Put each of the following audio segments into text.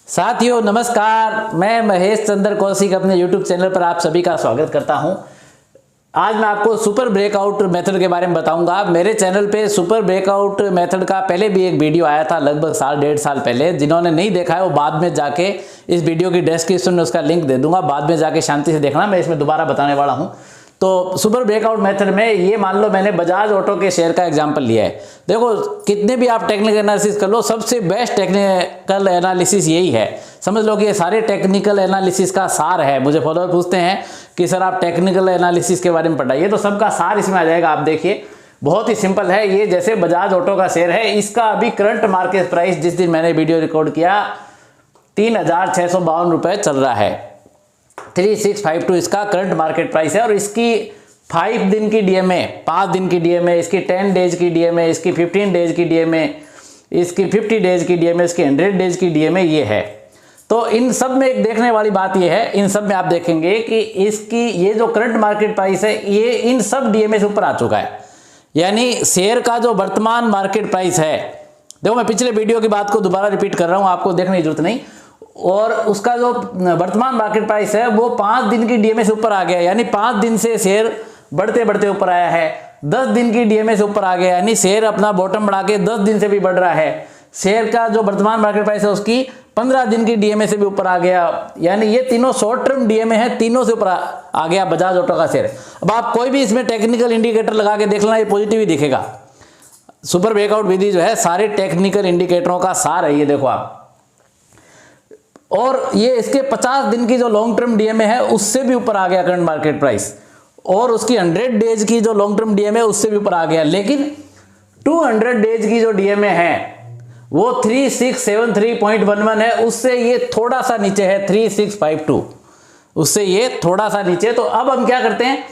साथियों नमस्कार, मैं महेश चंद्र कौशिक अपने YouTube चैनल पर आप सभी का स्वागत करता हूं। आज मैं आपको सुपर ब्रेकआउट मेथड के बारे में बताऊंगा। मेरे चैनल पे सुपर ब्रेकआउट मेथड का पहले भी एक वीडियो आया था, लगभग साल डेढ़ साल पहले। जिन्होंने नहीं देखा है वो बाद में जाके इस वीडियो की डिस्क्रिप्शन में उसका लिंक दे दूंगा, बाद में जाके शांति से देखना, मैं इसमें दोबारा बताने वाला हूँ। तो सुपर ब्रेकआउट मेथड में ये मान लो मैंने बजाज ऑटो के शेयर का एग्जांपल लिया है। देखो कितने भी आप टेक्निकल एनालिसिस कर लो, सबसे बेस्ट टेक्निकल एनालिसिस यही है। समझ लो कि ये सारे टेक्निकल एनालिसिस का सार है। मुझे फॉलोअर पूछते हैं कि सर आप टेक्निकल एनालिसिस के बारे में पढ़ाइए, तो सबका सार इसमें आ जाएगा। आप देखिए बहुत ही सिंपल है। ये जैसे बजाज ऑटो का शेयर है, इसका अभी करंट मार्केट प्राइस जिस दिन मैंने वीडियो रिकॉर्ड किया 3,652 रुपये चल रहा है। 3652 इसका करंट मार्केट प्राइस है और इसकी 5 दिन की डीएमए, 5 दिन की डीएमए, इसकी 10 डेज की डीएमए, इसकी 15 डेज की डीएमए, इसकी 50 डेज की डीएमए, इसकी 100 डेज की डीएमए ये है। तो इन सब में एक देखने वाली बात ये है, इन सब में आप देखेंगे कि इसकी ये जो करंट मार्केट प्राइस है ये इन सब डीएमए से ऊपर आ चुका है। यानी शेयर का जो वर्तमान मार्केट प्राइस है, देखो मैं पिछले वीडियो की बात को दोबारा रिपीट कर रहा हूं, आपको देखने की जरूरत नहीं। और उसका जो वर्तमान मार्केट प्राइस है वो 5 दिन की डीएमए से ऊपर आ गया, यानी 5 दिन से शेयर बढ़ते बढ़ते ऊपर आया है। 10 दिन की डीएमए से ऊपर आ गया, यानी शेयर अपना बॉटम बढ़ा के 10 दिन से भी बढ़ रहा है। शेयर का जो वर्तमान मार्केट प्राइस है उसकी 15 दिन की डीएमए से भी ऊपर आ गया, यानी ये तीनों शॉर्ट टर्म डीएमए है, तीनों से ऊपर आ गया बजाज ऑटो का शेयर। अब आप कोई भी इसमें टेक्निकल इंडिकेटर लगा के देख लेना, ये पॉजिटिव ही दिखेगा। सुपर ब्रेकआउट विधि जो है सारे टेक्निकल इंडिकेटरों का सार है, ये देखो आप। और ये इसके 50 दिन की जो लॉन्ग टर्म डीएमए है उससे भी ऊपर आ गया करंट मार्केट प्राइस, और उसकी 100 डेज की जो लॉन्ग टर्म डीएमए है उससे भी ऊपर आ गया। लेकिन 200 डेज की जो डीएमए है वो 3673.11 है, उससे ये थोड़ा सा नीचे है 3652, उससे ये थोड़ा सा नीचे। तो अब हम क्या करते हैं,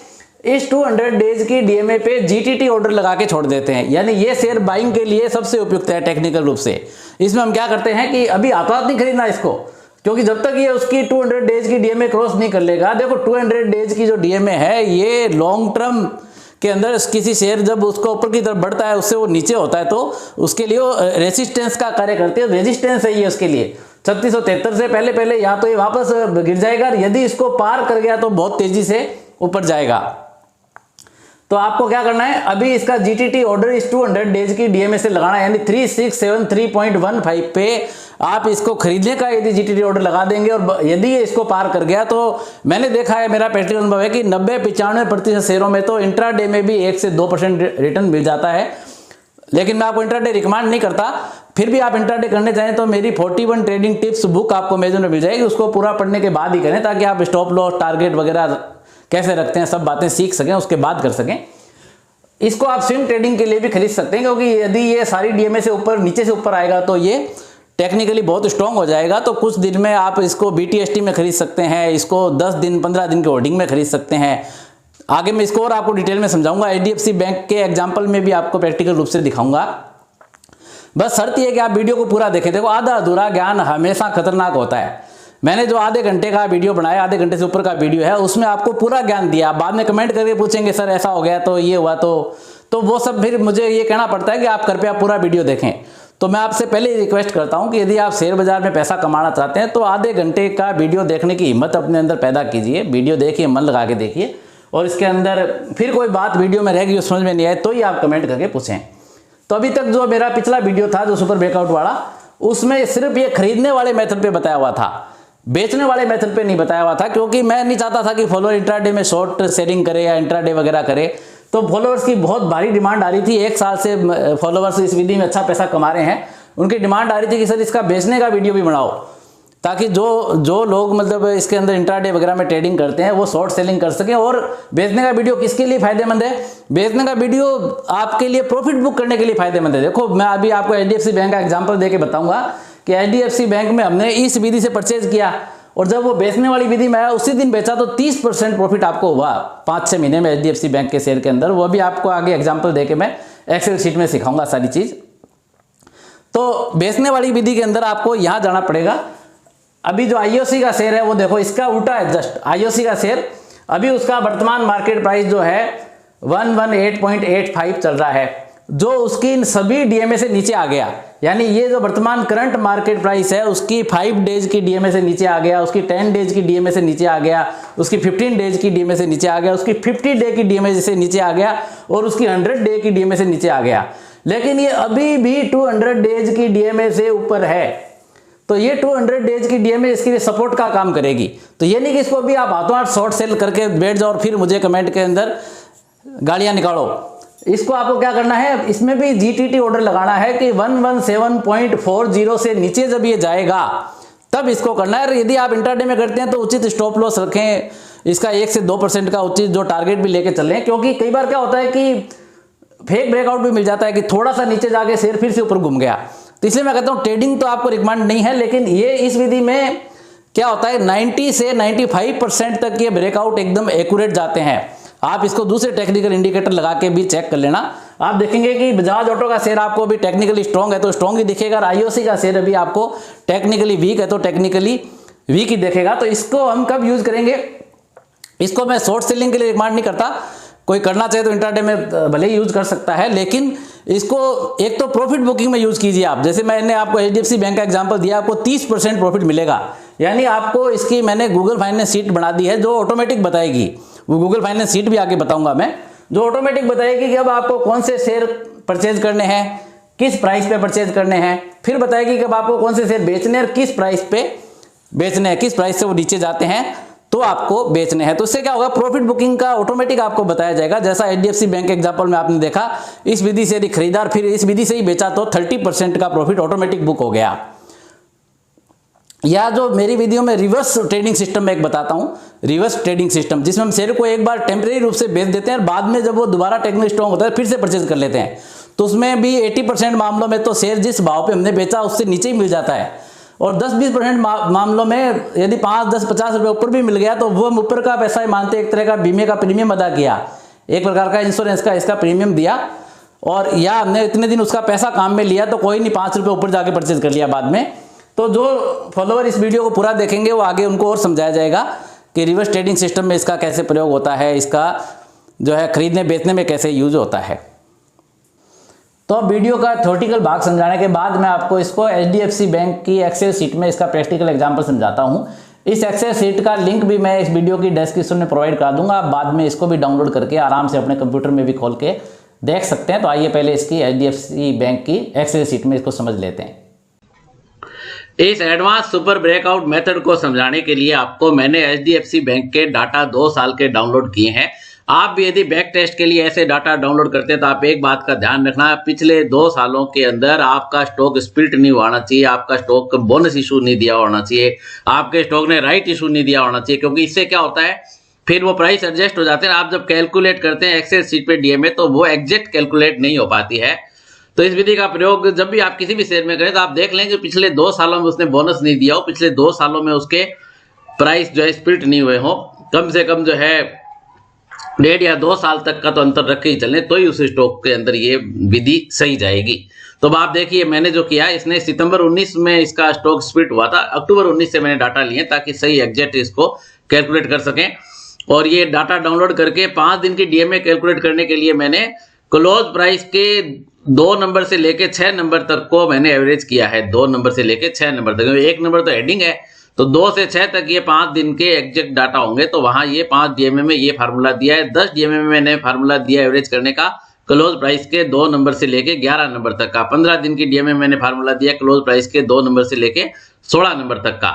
इस 200 डेज की डीएमए पे जीटीटी ऑर्डर लगा के छोड़ देते हैं। यानी ये शेयर बाइंग के लिए सबसे उपयुक्त है टेक्निकल रूप से। इसमें हम क्या करते हैं कि अभी हाथों नहीं खरीदना इसको, क्योंकि जब तक ये उसकी 200 डेज की डीएमए क्रॉस नहीं कर लेगा। देखो 200 डेज की जो डीएमए है ये लॉन्ग टर्म के अंदर किसी शेयर जब उसको ऊपर की तरफ बढ़ता है उससे वो नीचे होता है, तो उसके लिए वो रेजिस्टेंस का कार्य करती है। रेजिस्टेंस है ये उसके लिए 3673 से पहले या तो ये वापस गिर जाएगा, यदि इसको पार कर गया तो बहुत तेजी से ऊपर जाएगा। तो आपको क्या करना है, अभी इसका जीटीटी ऑर्डर इस 200 डेज की डीएमए से लगाना है, यानी 3673.15 पे आप इसको खरीदने का यदि जीटीटी ऑर्डर लगा देंगे और यदि ये इसको पार कर गया, तो मैंने देखा है, मेरा प्रैक्टिकल अनुभव है कि 90-95% शेयरों में तो इंट्राडे में भी 1 से 2% रिटर्न मिल जाता है। लेकिन मैं आपको इंट्राडे रिकमेंड नहीं करता। फिर भी आप इंट्राडे करने चाहें तो मेरी 41 ट्रेडिंग टिप्स बुक आपको अमेज़न में मिल जाएगी, उसको पूरा पढ़ने के बाद ही करें, ताकि आप स्टॉप लॉस टारगेट वगैरह कैसे रखते हैं सब बातें सीख सकें, उसके बाद कर सकें। इसको आप स्विंग ट्रेडिंग के लिए भी खरीद सकते हैं, क्योंकि यदि ये सारी डीएमए से ऊपर नीचे से ऊपर आएगा तो ये टेक्निकली बहुत स्ट्रांग हो जाएगा। तो कुछ दिन में आप इसको बीटीएसटी में खरीद सकते हैं, इसको 10 दिन 15 दिन के होल्डिंग में खरीद सकते हैं। आगे मैं इसको और आपको डिटेल में समझाऊंगा, एचडीएफसी बैंक के एग्जाम्पल में भी आपको प्रैक्टिकल रूप से दिखाऊंगा। बस शर्त यह है कि आप वीडियो को पूरा देखें। देखो आधा अधूरा ज्ञान हमेशा खतरनाक होता है। मैंने जो आधे घंटे का वीडियो बनाया, आधे घंटे से ऊपर का वीडियो है, उसमें आपको पूरा ज्ञान दिया। आप बाद में कमेंट करके पूछेंगे सर ऐसा हो गया तो ये हुआ, तो वो सब फिर मुझे ये कहना पड़ता है कि आप कृपया पूरा वीडियो देखें। तो मैं आपसे पहले ही रिक्वेस्ट करता हूं कि यदि आप शेयर बाजार में पैसा कमाना चाहते हैं तो आधे घंटे का वीडियो देखने की हिम्मत अपने अंदर पैदा कीजिए। वीडियो देखिए, मन लगा के देखिए, और इसके अंदर फिर कोई बात वीडियो में रहेगी जो समझ में नहीं आए तो ही आप कमेंट करके पूछें। तो अभी तक जो मेरा पिछला वीडियो था जो सुपर ब्रेकआउट वाला, उसमें सिर्फ ये खरीदने वाले मेथड पे बताया हुआ था, बेचने वाले मेथड पे नहीं बताया हुआ था, क्योंकि मैं नहीं चाहता था कि फॉलोअर इंट्राडे में शॉर्ट सेलिंग करे या इंट्राडे वगैरह करे। तो फॉलोअर्स की बहुत भारी डिमांड आ रही थी, 1 साल से फॉलोअर्स इस विधि में अच्छा पैसा कमा रहे हैं। उनकी डिमांड आ रही थी कि सर इसका बेचने का वीडियो भी बनाओ, ताकि जो लोग मतलब इसके अंदर इंट्राडे वगैरह में ट्रेडिंग करते हैं वो शॉर्ट सेलिंग कर सकें। और बेचने का वीडियो किसके लिए फायदेमंद है? बेचने का वीडियो आपके लिए प्रॉफिट बुक करने के लिए फायदेमंद है। देखो मैं अभी आपको एचडीएफसी बैंक का एग्जाम्पल देके बताऊंगा कि एचडीएफसी बैंक में हमने इस विधि से परचेज किया, और जब वो बेचने वाली विधि में आया उसी दिन बेचा तो 30% प्रॉफिट आपको हुआ 5-6 महीने में एचडीएफसी बैंक के शेयर के अंदर। वो भी आपको आगे एग्जांपल देके मैं एक्सेल शीट में सिखाऊंगा सारी चीज। तो बेचने वाली विधि के अंदर आपको यहां जाना पड़ेगा। अभी जो आईओसी का शेयर है वो देखो इसका उल्टा है, जस्ट आईओसी का शेयर अभी उसका वर्तमान मार्केट प्राइस जो है 118.85 चल रहा है। जो उसकी इन सभी डीएमए से नीचे आ गया, यानी ये जो वर्तमान करंट मार्केट प्राइस है उसकी 5 डेज की डीएमए से नीचे आ गया, उसकी 10 डेज की डीएमए से नीचे आ गया, उसकी 15 डेज की डीएमए से नीचे आ गया, उसकी 50 डे की डीएमए से नीचे आ गया और उसकी 100 डे की डीएमए से नीचे आ गया। लेकिन ये अभी भी 200 डेज की डीएमए से ऊपर है, तो ये 200 डेज की डीएमए इसके लिए सपोर्ट का काम करेगी। तो ये नहीं कि इसको भी आप हाथों हाथ शॉर्ट सेल करके बैठ जाओ और फिर मुझे कमेंट के अंदर गालियां निकालो। इसको आपको क्या करना है, इसमें भी जीटीटी ऑर्डर लगाना है कि 117.40 से नीचे जब ये जाएगा तब इसको करना है। यदि आप इंट्राडे में करते हैं तो उचित स्टॉप लॉस रखें, इसका 1 से 2% का उचित जो टारगेट भी लेके चल रहे हैं, क्योंकि कई बार क्या होता है कि फेक ब्रेकआउट भी मिल जाता है कि थोड़ा सा नीचे जाके शेयर फिर से ऊपर घूम गया। तो इसलिए मैं कहता हूं ट्रेडिंग तो आपको रिकमेंड नहीं है, लेकिन ये इस विधि में क्या होता है 90 से 95% तक ये ब्रेकआउट एकदम एक्यूरेट जाते हैं। आप इसको दूसरे टेक्निकल इंडिकेटर लगा के भी चेक कर लेना। आप देखेंगे कि बजाज ऑटो का शेयर आपको अभी टेक्निकली स्ट्रॉन्ग है तो स्ट्रॉन्ग ही दिखेगा, और आईओसी का शेयर अभी आपको टेक्निकली वीक है तो टेक्निकली वीक ही दिखेगा। तो इसको हम कब यूज करेंगे, इसको मैं शॉर्ट सेलिंग के लिए रिकमेंड नहीं करता, कोई करना चाहे तो इंट्राडे में भले ही यूज कर सकता है, लेकिन इसको एक तो प्रॉफिट बुकिंग में यूज कीजिए आप। जैसे मैंने आपको एचडीएफसी बैंक का एग्जांपल दिया, आपको 30% प्रॉफिट मिलेगा, यानी आपको इसकी मैंने गूगल फाइनेंस शीट बना दी है जो ऑटोमेटिक बताएगी। वो गूगल फाइनेंस शीट भी आगे बताऊंगा मैं, जो ऑटोमेटिक बताएगी कि अब आपको कौन से शेयर परचेज करने हैं, किस प्राइस पे परचेज करने हैं, फिर बताएगी कि अब आपको कौन से शेयर बेचने हैं और किस प्राइस पे बेचने हैं, किस प्राइस से वो नीचे जाते हैं तो आपको बेचने हैं। तो इससे क्या होगा, प्रॉफिट बुकिंग का ऑटोमेटिक आपको बताया जाएगा। जैसा एचडीएफसी बैंक के एग्जांपल में आपने देखा, इस विधि से यदि खरीदार फिर इस विधि से ही बेचा तो 30% का प्रॉफिट ऑटोमेटिक बुक हो गया। या जो मेरी वीडियो में रिवर्स ट्रेडिंग सिस्टम में एक बताता हूं, रिवर्स ट्रेडिंग सिस्टम, जिसमें हम शेयर को एक बार टेम्परेरी रूप से बेच देते हैं और बाद में जब वो दोबारा टेक्निकल स्ट्रॉन्ग होता है फिर से परचेज कर लेते हैं। तो उसमें भी 80% मामलों में तो शेयर जिस भाव पे हमने बेचा उससे नीचे ही मिल जाता है, और 10-20% मामलों में यदि 5-10-50 रुपये ऊपर भी मिल गया तो वो हम ऊपर का पैसा ही मानते, एक तरह का बीमे का प्रीमियम अदा किया, एक प्रकार का इंश्योरेंस का इसका प्रीमियम दिया, और या हमने इतने दिन उसका पैसा काम में लिया तो कोई नहीं 5 रुपये ऊपर जाके परचेज कर लिया बाद में। तो जो फॉलोअर इस वीडियो को पूरा देखेंगे वो आगे उनको और समझाया जाएगा कि रिवर्स ट्रेडिंग सिस्टम में इसका कैसे प्रयोग होता है, इसका जो है खरीदने बेचने में कैसे यूज होता है। तो वीडियो का थ्योरेटिकल भाग समझाने के बाद मैं आपको इसको एचडीएफसी बैंक की एक्सेल शीट में इसका प्रैक्टिकल एग्जांपल समझाता हूं। इस एक्सेल शीट का लिंक भी मैं इस वीडियो की डिस्क्रिप्शन में प्रोवाइड करा दूंगा, आप बाद में इसको भी डाउनलोड करके आराम से अपने कंप्यूटर में भी खोल के देख सकते हैं। तो आइए पहले इसकी एचडीएफसी बैंक की एक्सेल शीट में इसको समझ लेते हैं। इस एडवांस सुपर ब्रेकआउट मेथड को समझाने के लिए आपको मैंने एचडीएफसी बैंक के डाटा 2 साल के डाउनलोड किए हैं। आप भी यदि बैक टेस्ट के लिए ऐसे डाटा डाउनलोड करते हैं तो आप एक बात का ध्यान रखना, पिछले 2 सालों के अंदर आपका स्टॉक स्प्लिट नहीं होना चाहिए, आपका स्टॉक बोनस इशू नहीं दिया होना चाहिए, आपके स्टॉक ने राइट इशू नहीं दिया होना चाहिए, क्योंकि इससे क्या होता है फिर वो प्राइस एडजस्ट हो जाते हैं। आप जब कैलकुलेट करते हैं एक्सेल शीट पे डीएमए तो वो एग्जैक्ट कैलकुलेट नहीं हो पाती है। तो इस विधि का प्रयोग जब भी आप किसी भी शेयर में करें तो आप देख लें कि पिछले 2 सालों में उसने बोनस नहीं दिया हो, पिछले 2 सालों में उसके प्राइस जो है स्प्लिट नहीं हुए हो, कम से कम जो है 1.5 या 2 साल तक का तो अंतर रख के ही चलें तो ही उस स्टॉक के अंदर ये विधि सही जाएगी। तो अब आप देखिए मैंने जो किया, इसने सितंबर 19 में इसका स्टॉक स्प्लिट हुआ था, अक्टूबर 19 से मैंने डाटा लिए ताकि सही एग्जैक्ट इसको कैलकुलेट कर सकें। और ये डाटा डाउनलोड करके 5 दिन की डीएमए कैलकुलेट करने के लिए मैंने क्लोज प्राइस के 2 नंबर से लेके 6 नंबर तक को मैंने एवरेज किया है, 2 नंबर से लेके 6 नंबर तक, 1 नंबर तो हेडिंग है, तो 2 से 6 तक ये 5 दिन के एग्जैक्ट डाटा होंगे। तो वहां ये 5 डीएमए में ये फार्मूला दिया है। 10 डीएमए में मैंने फार्मूला दिया एवरेज करने का क्लोज प्राइस के 2 नंबर से लेके 11 नंबर तक का। 15 दिन की डीएमए मैंने फार्मूला दिया क्लोज प्राइस के 2 नंबर से लेके 16 नंबर तक का,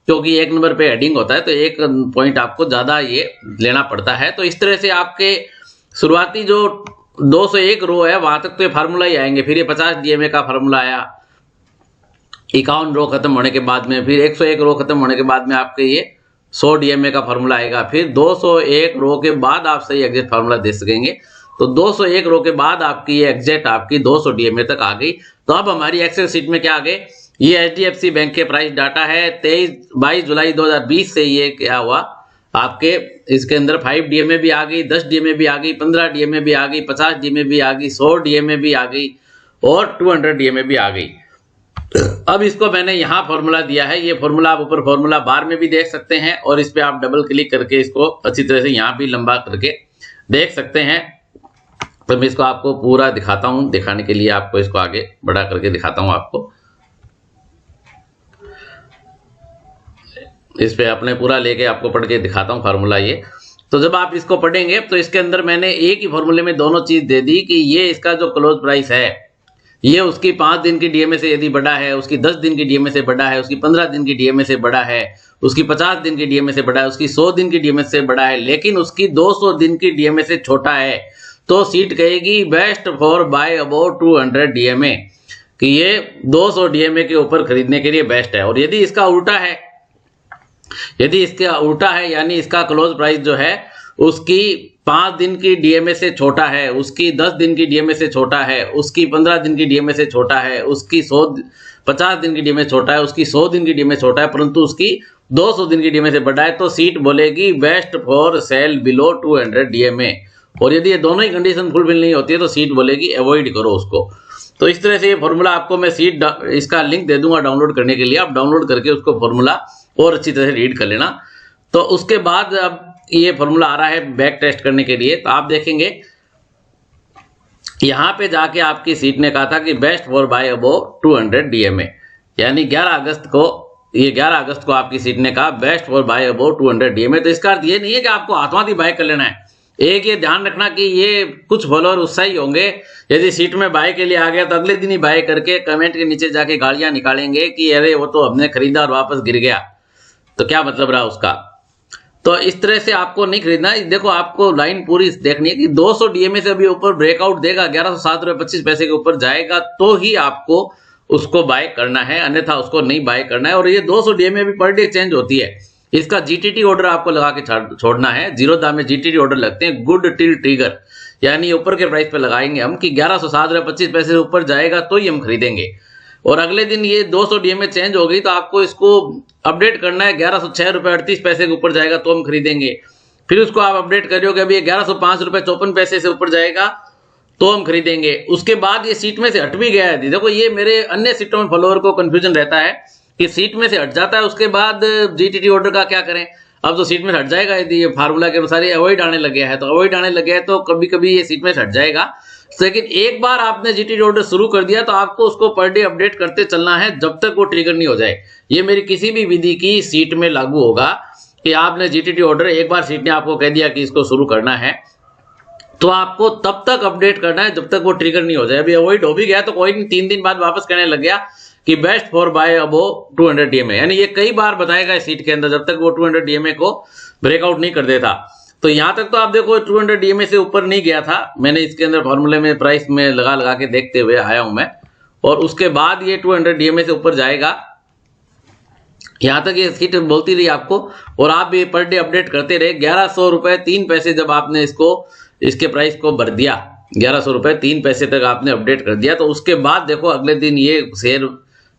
क्योंकि 1 नंबर पे हेडिंग होता है तो 1 पॉइंट आपको ज्यादा ये लेना पड़ता है। तो इस तरह से आपके शुरुआती जो 201 रो है वहां तक तो ये फार्मूला ही आएंगे। फिर ये 50 डीएमए का फार्मूला आया, 51 रो खत्म होने के बाद में, फिर 101 रो खत्म होने के बाद में आपके ये 100 डीएमए का फार्मूला आएगा, फिर 201 रो के बाद आप सही एग्जैक्ट फार्मूला दे सकेंगे। तो 201 रो के बाद आपकी ये एग्जैक्ट आपकी 200 डीएमए तक आ गई। तो अब हमारी एक्सेल शीट में क्या आ गए, ये एचडीएफसी बैंक के प्राइस डाटा है 22 जुलाई 2020 से ये क्या हुआ आपके इसके अंदर 5 डीएमए भी आ गई, 10 डीएमए भी आ गई, 15 डीएमए भी आ गई, 50 डीएमए भी आ गई, 100 डीएमए भी आ गई और 200 डीएमए भी आ गई। अब इसको मैंने यहाँ फॉर्मूला दिया है, ये फॉर्मूला आप ऊपर फॉर्मूला बार में भी देख सकते हैं और इस पे आप डबल क्लिक करके इसको अच्छी तरह से यहाँ भी लंबा करके देख सकते हैं। तो मैं इसको आपको पूरा दिखाता हूं, दिखाने के लिए आपको इसको आगे बड़ा करके दिखाता हूं आपको। इस पे अपने पूरा लेके आपको पढ़ के दिखाता हूं फार्मूला ये। तो जब आप इसको पढ़ेंगे तो इसके अंदर मैंने एक ही फार्मूले में दोनों चीज दे दी कि ये इसका जो क्लोज प्राइस है ये उसकी 5 दिन की डीएमए से यदि बड़ा है, उसकी 10 दिन की डीएमए से बड़ा है, उसकी 15 दिन की डीएमए से बड़ा है, उसकी 50 दिन की डीएमए से बड़ा है, उसकी 100 दिन की डीएमए से बड़ा है, लेकिन उसकी 200 दिन की डीएमए से छोटा है, तो सीट कहेगी best for by about 200 DMA, कि ये 200 डीएमए के ऊपर खरीदने के लिए बेस्ट है। और यदि इसका उल्टा है, यदि इसका उल्टा है यानी इसका क्लोज प्राइस जो है उसकी 5 दिन की डीएमए से छोटा है, उसकी 10 दिन की डीएमए से छोटा है, उसकी 15 दिन की डीएमए से छोटा है, उसकी 50 दिन की डीएमए छोटा है, उसकी 100 दिन की डीएमए छोटा है, परंतु उसकी 200 दिन की डीएमए से बड़ा है, तो सीट बोलेगी best for sale below 200 DMA. और यदि ये दोनों ही कंडीशन फुलफिल नहीं होती है तो सीट बोलेगी अवॉइड करो उसको। तो इस तरह से ये फॉर्मूला आपको मैं सीट इसका लिंक दे दूंगा डाउनलोड करने के लिए, आप डाउनलोड करके उसको फॉर्मूला और अच्छी तरह से रीड कर लेना। तो उसके बाद अब ये फॉर्मूला आ रहा है बैक टेस्ट करने के लिए, तो आप देखेंगे यहां पे जाके आपकी सीट ने कहा था कि best for buy above 200 DMA, यानी 11 अगस्त को, ये 11 अगस्त को आपकी सीट ने कहा best for buy above 200 DMA. तो इसका अर्थ ये नहीं है कि आपको हाथों हाथ ही बाय कर लेना है। एक ये ध्यान रखना कि ये कुछ फॉलोअर उत्साही होंगे, यदि सीट में बाय के लिए आ गया तो अगले दिन ही बाय करके कमेंट के नीचे जाके गालियां निकालेंगे कि अरे वो तो हमने खरीदा और वापस गिर गया, तो क्या मतलब रहा उसका। तो इस तरह से आपको नहीं खरीदना। देखो आपको लाइन पूरी देखनी है कि 200 डीएमए से अभी ऊपर ब्रेकआउट देगा, 1107.25 के ऊपर जाएगा तो ही आपको उसको बाय करना है, अन्यथा उसको नहीं बाय करना है। और ये 200 डीएमए भी पर डे चेंज होती है, इसका जीटीटी ऑर्डर आपको लगा के छोड़ना है। जीरोधा में जीटीटी ऑर्डर लगते हैं, गुड टिल ट्रिगर, यानी ऊपर के प्राइस पे लगाएंगे हम कि 1107.25 से ऊपर जाएगा तो ही हम खरीदेंगे। और अगले दिन ये 200 डीएमए चेंज हो गई तो आपको इसको अपडेट करना है, 1106.38 के ऊपर जाएगा तो हम खरीदेंगे। फिर उसको आप अपडेट करियोगे अभी 1105.54 से ऊपर जाएगा तो हम खरीदेंगे। उसके बाद ये सीट में से हट भी गया है। देखो ये मेरे अन्य सीटों में फॉलोअर को कंफ्यूजन रहता है कि सीट में से हट जाता है, उसके बाद जीटीटी ऑर्डर का क्या करें। अब तो सीट में से हट जाएगा, यदि ये फार्मूला के अनुसार अवॉइड आने लग गया है, तो अवॉइड आने लग गया है तो कभी कभी ये सीट में से हट जाएगा। लेकिन एक बार आपने जीटीटी ऑर्डर शुरू कर दिया तो आपको उसको पर डे अपडेट करते चलना है जब तक वो ट्रिगर नहीं हो जाए। ये मेरी किसी भी विधि की सीट में लागू होगा कि आपने जीटीटी ऑर्डर एक बार सीट ने आपको कह दिया कि इसको शुरू करना है तो आपको तब तक अपडेट करना है जब तक वो ट्रिगर नहीं हो जाए। अभी अवॉइड हो भी गया तो कोई नहीं, 3 दिन बाद वापस कहने लग गया कि best for buy above 200 DMA, यानी ये कई बार बताएगा इस सीट के अंदर जब तक वो 200 डीएमए को ब्रेकआउट नहीं कर देता। तो यहां तक तो आप देखो 200 डीएमए से ऊपर नहीं गया था, मैंने इसके अंदर फॉर्मूले में प्राइस में लगा के देखते हुए आया हूं मैं। और उसके बाद ये 200 डीएमए से ऊपर जाएगा, यहां तक ये सीट बोलती रही आपको और आप ये पर डे अपडेट करते रहे। 1100.03 जब आपने इसके प्राइस को भर दिया, 1100.03 तक आपने अपडेट कर दिया, तो उसके बाद देखो अगले दिन ये शेयर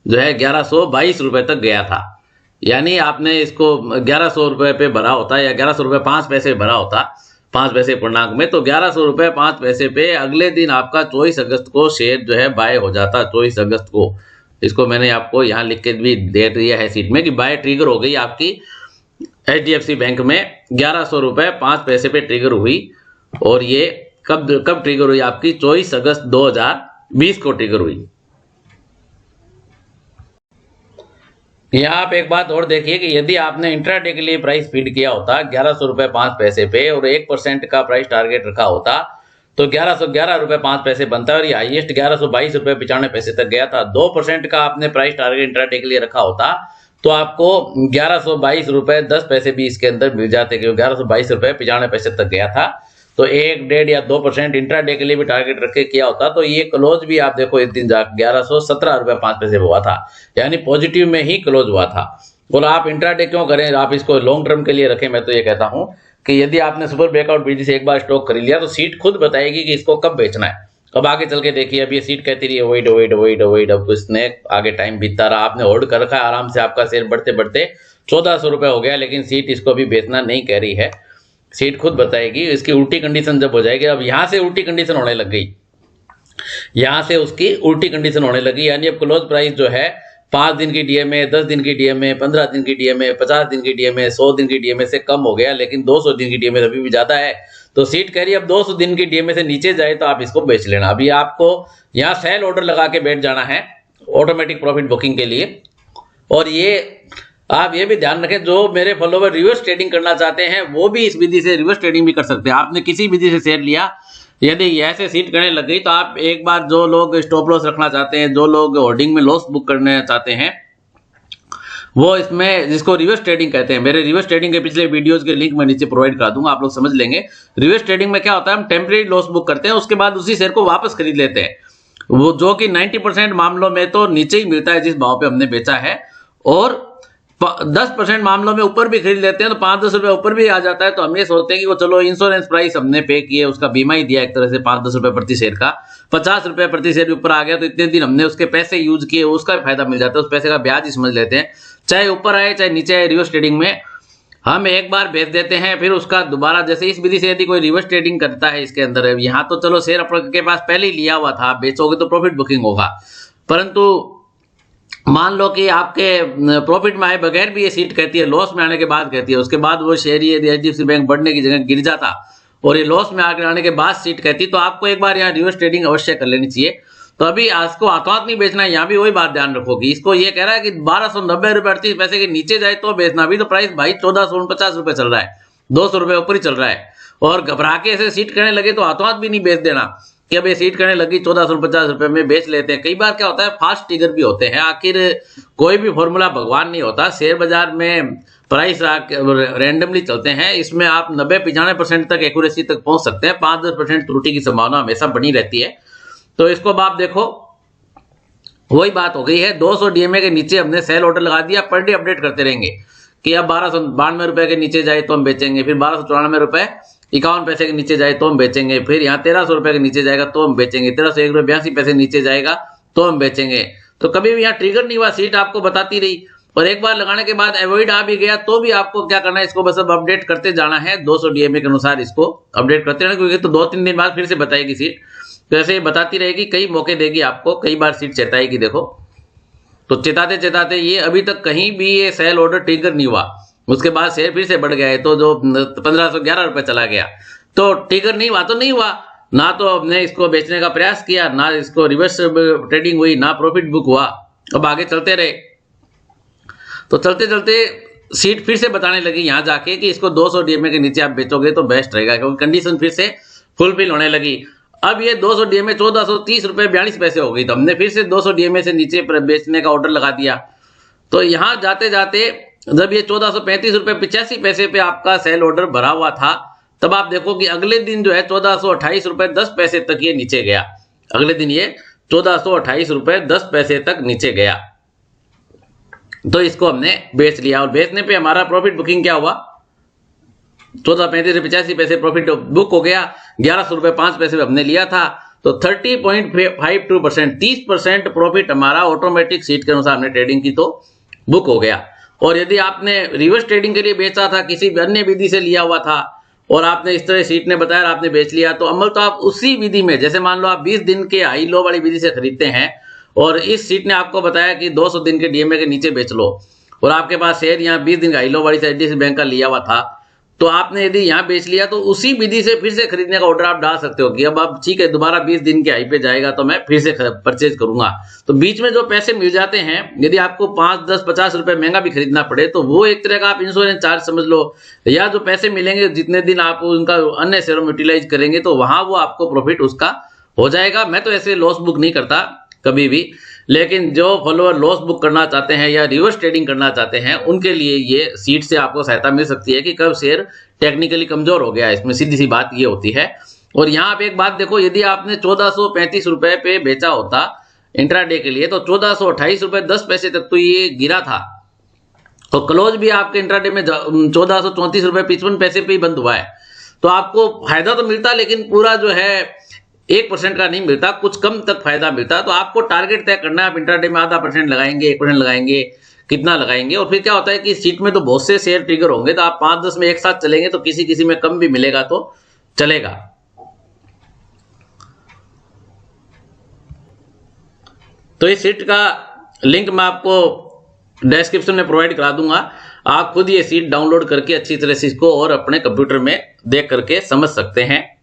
जो है 1122 रुपए तक गया था। यानी आपने इसको 1100 रुपए पे भरा होता या 1100.05 भरा होता 5 पैसे पूर्णांक में, तो 1100.05 पे अगले दिन आपका 24 अगस्त को शेयर जो है बाय हो जाता। 24 अगस्त को इसको मैंने आपको यहाँ लिख के भी दे दिया है सीट में कि बाय ट्रिगर हो गई आपकी HDFC बैंक में 1100.05 पे ट्रिगर हुई। और ये कब ट्रिगर हुई आपकी 24 अगस्त 2020 को ट्रिगर हुई। यहाँ आप एक बात और देखिए कि यदि आपने इंट्राडे के लिए प्राइस फीड किया होता 1100.05 पे और 1% का प्राइस टारगेट रखा होता तो 1111.05 बनता है और ये हाईएस्ट 1122.95 तक गया था। 2% का आपने प्राइस टारगेट इंट्राडे के लिए रखा होता तो आपको 1122.10 भी इसके अंदर मिल जाते, क्योंकि 1122.95 तक गया था। तो 1, 1.5 या 2% इंट्राडे के लिए भी टारगेट रख के किया होता तो ये क्लोज भी आप देखो इस दिन 1117.05 हुआ था, यानी पॉजिटिव में ही क्लोज हुआ था। और आप इंट्राडे क्यों करें, आप इसको लॉन्ग टर्म के लिए रखें। मैं तो ये कहता हूं कि यदि आपने सुपर ब्रेकआउट बीजी से एक बार स्टॉक खरीद लिया तो सीट खुद बताएगी कि इसको कब बेचना है। अब आगे चल के देखिए, अब ये सीट कहती रही वेट, अब इसने आगे टाइम बीतता रहा, आपने होल्ड कर रखा है आराम से, आपका शेयर बढ़ते बढ़ते 1400 रुपये हो गया, लेकिन सीट इसको भी बेचना नहीं कह रही है। सीट खुद बताएगी। इसकी उल्टी कंडीशन जब हो जाएगी, अब यहां से उल्टी कंडीशन होने लग गई, यहां से उसकी उल्टी कंडीशन होने लगी, यानी अब क्लोज प्राइस जो है 5 दिन की डीएमए, 10 दिन की डीएमए, 15 दिन की डीएमए, 50 दिन की डीएमए, 100 दिन की डीएमए से कम हो गया, लेकिन 200 दिन की डीएमए अभी भी ज्यादा है। तो सीट कह रही है अब 200 दिन की डीएमए से नीचे जाए तो आप इसको बेच लेना। अभी आपको यहाँ सेल ऑर्डर लगा के बैठ जाना है ऑटोमेटिक प्रॉफिट बुकिंग के लिए। और ये आप ये भी ध्यान रखें, जो मेरे फॉलोवर रिवर्स ट्रेडिंग करना चाहते हैं वो भी इस विधि से रिवर्स ट्रेडिंग भी कर सकते हैं। आपने किसी विधि से शेयर लिया, यदि ऐसे सीट करने लग गई तो आप एक बार, जो लोग स्टॉप लॉस रखना चाहते हैं, जो लोग होर्डिंग में लॉस बुक करना चाहते हैं, वो इसमें, जिसको रिवर्स ट्रेडिंग कहते हैं, मेरे रिवर्स ट्रेडिंग के पिछले वीडियोस के लिंक मैं नीचे प्रोवाइड करा दूंगा, आप लोग समझ लेंगे। रिवर्स ट्रेडिंग में क्या होता है, हम टेम्परेरी लॉस बुक करते हैं, उसके बाद उसी शेयर को वापस खरीद लेते हैं, वो जो कि 90% मामलों में तो नीचे ही मिलता है जिस भाव पे हमने बेचा है, और 10% मामलों में ऊपर भी खरीद लेते हैं तो 5-10 रुपए ऊपर भी आ जाता है। तो हम ये सोचते हैं कि वो चलो इंश्योरेंस प्राइस हमने पे किए, उसका बीमा ही दिया एक तरह से 5-10 रुपए प्रति शेयर का, 50 रुपए प्रति शेयर ऊपर आ गया तो इतने दिन हमने उसके पैसे यूज किए, उसका भी फायदा मिल जाता है, उस पैसे का ब्याज ही समझ लेते हैं, चाहे ऊपर आए चाहे नीचे आए। रिवर्स ट्रेडिंग में हम एक बार बेच देते हैं, फिर उसका दोबारा, जैसे इस विधि से यदि कोई रिवर्स ट्रेडिंग करता है इसके अंदर, यहाँ तो चलो शेयर आपके पास पहले ही लिया हुआ था, बेचोगे तो प्रॉफिट बुकिंग होगा, परंतु मान लो कि आपके प्रॉफिट में आए बगैर भी ये सीट कहती है, लॉस में आने के बाद कहती है, उसके बाद वो शेयर ये एचडीएफसी बैंक बढ़ने की जगह गिर जाता और ये लॉस में आने के बाद सीट कहती, तो आपको एक बार यहाँ रिवर्स ट्रेडिंग अवश्य कर लेनी चाहिए। तो अभी इसको हाथों हाथ नहीं बेचना है, यहाँ भी वही बात ध्यान रखोगी। इसको ये कह रहा है कि 1290 रुपए 38 पैसे के नीचे जाए तो बेचना, अभी तो प्राइस भाई 1449 रुपए चल रहा है, 200 रुपए ऊपर ही चल रहा है, और घबरा के ऐसे सीट करने लगे तो हाथों हाथ भी नहीं बेच देना कि अब ये सीट करने लगी 1450 रुपए में बेच लेते हैं। कई बार क्या होता है, फास्ट ट्रिगर भी होते हैं, आखिर कोई भी फॉर्मूला भगवान नहीं होता, शेयर बाजार में प्राइस रैंडमली चलते हैं, इसमें आप 90-95% तक एक्यूरेसी तक पहुंच सकते हैं, 5-10% त्रुटि की संभावना हमेशा बनी रहती है। तो इसको आप देखो, वही बात हो गई है, 200 डीएमए के नीचे हमने सेल ऑर्डर लगा दिया, पर डे अपडेट करते रहेंगे कि अब 1292 रुपए के नीचे जाए तो हम बेचेंगे, फिर 1294 रुपए 51 पैसे के नीचे जाए तो हम बेचेंगे, फिर यहाँ 1300 रुपए के नीचे जाएगा तो हम बेचेंगे, 1301 रुपए 82 पैसे नीचे जाएगा तो हम बेचेंगे। तो कभी भी यहाँ ट्रिगर नहीं हुआ, सीट आपको बताती रही, और एक बार लगाने के बाद अवॉइड आ भी गया तो भी आपको क्या करना है, इसको बस अब अपडेट करते जाना है, 200 डीएमए के अनुसार इसको अपडेट करते रहना, क्योंकि तो 2-3 दिन बाद फिर से बताएगी सीट, तो ऐसे ही बताती रहेगी, कई मौके देगी आपको, कई बार सीट चेताएगी। देखो तो चेताते चेताते ये अभी तक कहीं भी ये सेल ऑर्डर ट्रिगर नहीं हुआ, उसके बाद शेयर फिर से बढ़ गया है, तो जो 1511 रुपए चला गया, तो ट्रिगर नहीं हुआ तो नहीं हुआ, ना तो हमने इसको बेचने का प्रयास किया, ना इसको रिवर्स ट्रेडिंग हुई, ना प्रॉफिट बुक हुआ। अब आगे चलते रहे, तो चलते चलते सीट फिर से बताने लगी यहाँ जाके कि इसको 200 डीएमए के नीचे आप बेचोगे तो बेस्ट रहेगा, क्योंकि कंडीशन फिर से फुलफिल होने लगी। अब ये 200 डीएमए 1430 रुपए 42 पैसे हो गई, तो हमने फिर से 200 डीएमए से नीचे बेचने का ऑर्डर लगा दिया। तो यहाँ जाते जाते जब ये 1435 रुपए 85 पैसे पे आपका सेल ऑर्डर भरा हुआ था, तब आप देखो कि अगले दिन जो है 1428 रुपए 10 पैसे तक ये नीचे गया, अगले दिन ये 1428 रुपए 10 पैसे तक नीचे गया, तो इसको हमने बेच लिया। और बेचने पे हमारा प्रॉफिट बुकिंग क्या हुआ, 1435 से 85 पैसे प्रॉफिट बुक हो गया, 1100 रुपए 5 पैसे हमने लिया था, तो 30.52% 30% प्रॉफिट हमारा ऑटोमेटिक सीट के अनुसार हमने ट्रेडिंग की तो बुक हो गया। और यदि आपने रिवर्स ट्रेडिंग के लिए बेचा था, किसी अन्य विधि से लिया हुआ था और आपने इस तरह सीट ने बताया आपने बेच लिया, तो अमल तो आप उसी विधि में, जैसे मान लो आप 20 दिन के हाई लो वाली विधि से खरीदते हैं और इस सीट ने आपको बताया कि 200 दिन के डीएमए के नीचे बेच लो, और आपके पास शेयर यहाँ 20 दिन का हाई लो वाली से एचडीएफसी बैंक का लिया हुआ था, तो आपने यदि यहाँ बेच लिया तो उसी विधि से फिर से खरीदने का ऑर्डर आप डाल सकते हो कि अब ठीक है दोबारा 20 दिन के हाई पे जाएगा तो मैं फिर से परचेज करूंगा। तो बीच में जो पैसे मिल जाते हैं, यदि आपको 5, 10, 50 रुपए महंगा भी खरीदना पड़े तो वो एक तरह का आप इंश्योरेंस चार्ज समझ लो, या जो पैसे मिलेंगे जितने दिन आप उनका अन्य शेयरों में यूटिलाइज करेंगे तो वहां वो आपको प्रॉफिट उसका हो जाएगा। मैं तो ऐसे लॉस बुक नहीं करता कभी भी, लेकिन जो फॉलोअर लॉस बुक करना चाहते हैं या रिवर्स ट्रेडिंग करना चाहते हैं उनके लिए ये सीट से आपको सहायता मिल सकती है कि कब शेयर टेक्निकली कमजोर हो गया है, इसमें सीधी सी बात ये होती है। और यहाँ आप एक बात देखो, यदि आपने 1435 रुपए पे बेचा होता इंट्राडे के लिए तो 1428 रुपए 10 पैसे तक तो ये गिरा था, और क्लोज भी आपके इंट्राडे में 1434 रुपए 55 पैसे पे ही बंद हुआ है। तो आपको फायदा तो मिलता, लेकिन पूरा जो है 1% का नहीं मिलता, कुछ कम तक फायदा मिलता। तो आपको टारगेट तय करना है, आप इंट्राडे में 0.5% लगाएंगे, 1% लगाएंगे, कितना लगाएंगे। और फिर क्या होता है कि सीट में तो बहुत से शेयर ट्रिगर होंगे, तो आप 5-10 में एक साथ चलेंगे तो किसी किसी में कम भी मिलेगा तो चलेगा। तो इस सीट का लिंक मैं आपको डिस्क्रिप्शन में प्रोवाइड करा दूंगा, आप खुद ये सीट डाउनलोड करके अच्छी तरह से इसको और अपने कंप्यूटर में देख करके समझ सकते हैं।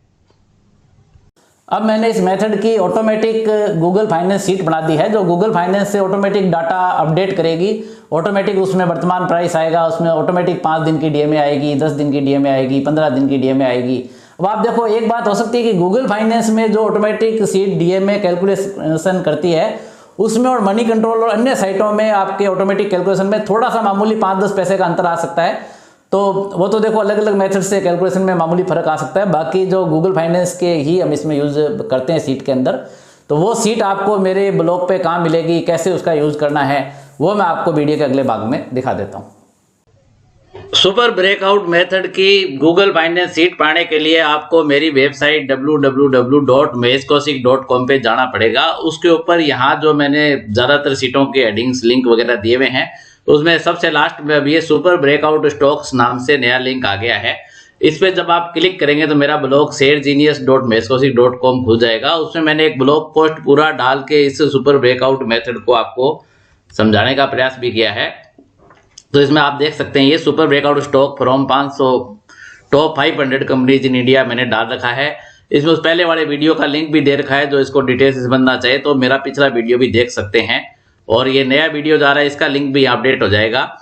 अब मैंने इस मेथड की ऑटोमेटिक गूगल फाइनेंस शीट बना दी है, जो गूगल फाइनेंस से ऑटोमेटिक डाटा अपडेट करेगी। ऑटोमेटिक उसमें वर्तमान प्राइस आएगा, उसमें ऑटोमेटिक 5 दिन की डीएमए आएगी, 10 दिन की डीएमए आएगी, 15 दिन की डीएमए आएगी। अब आप देखो, एक बात हो सकती है कि गूगल फाइनेंस में जो ऑटोमेटिक शीट डीएमए कैलकुलेशन करती है उसमें और मनी कंट्रोल और अन्य साइटों में आपके ऑटोमेटिक कैलकुलेशन में थोड़ा सा मामूली 5-10 पैसे का अंतर आ सकता है। तो वो तो देखो अलग अलग मेथड से कैलकुलेशन में मामूली फर्क आ सकता है। बाकी जो गूगल फाइनेंस के ही हम इसमें यूज करते हैं सीट के अंदर, तो वो सीट आपको मेरे ब्लॉग पे कहाँ मिलेगी, कैसे उसका यूज करना है, वो मैं आपको वीडियो के अगले भाग में दिखा देता हूँ। सुपर ब्रेकआउट मेथड की गूगल फाइनेंस सीट पाने के लिए आपको मेरी वेबसाइट www.maheshkaushik.com पे जाना पड़ेगा। उसके ऊपर यहाँ जो मैंने ज़्यादातर सीटों के हेडिंग्स लिंक वगैरह दिए हुए हैं, उसमें सबसे लास्ट में अभी ये सुपर ब्रेकआउट स्टॉक्स नाम से नया लिंक आ गया है। इस पर जब आप क्लिक करेंगे तो मेरा ब्लॉग sharegenius.maheshkaushik.com खुल जाएगा। उसमें मैंने एक ब्लॉग पोस्ट पूरा डाल के इस सुपर ब्रेकआउट मेथड को आपको समझाने का प्रयास भी किया है। तो इसमें आप देख सकते हैं ये super breakout stock from 500 top 500 companies in India मैंने डाल रखा है। इसमें उस पहले वाले वीडियो का लिंक भी दे रखा है, जो इसको डिटेल से समझना चाहे तो मेरा पिछला वीडियो भी देख सकते हैं। और ये नया वीडियो जा रहा है, इसका लिंक भी अपडेट हो जाएगा।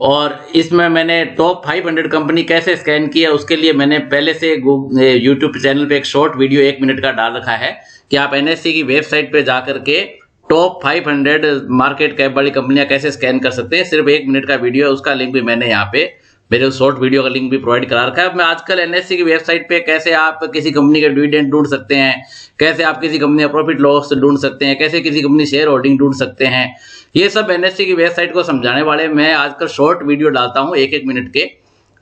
और इसमें मैंने टॉप 500 कंपनी कैसे स्कैन किया उसके लिए मैंने पहले से यूट्यूब चैनल पे एक शॉर्ट वीडियो 1 मिनट का डाल रखा है कि आप एनएससी की वेबसाइट पे जा करके टॉप 500 मार्केट कैप वाली कंपनियां कैसे स्कैन कर सकते हैं। सिर्फ 1 मिनट का वीडियो है, उसका लिंक भी मैंने यहाँ पे मेरे शॉर्ट वीडियो का लिंक भी प्रोवाइड करा रखा है। मैं आजकल एनएससी की वेबसाइट पे कैसे आप किसी कंपनी के डिविडेंड ढूंढ सकते हैं, कैसे आप किसी कंपनी का प्रॉफिट लॉस ढूंढ सकते हैं, कैसे किसी कंपनी शेयर होल्डिंग ढूंढ सकते हैं, ये सब एनएससी की वेबसाइट को समझाने वाले मैं आजकल शॉर्ट वीडियो डालता हूँ 1-1 मिनट के।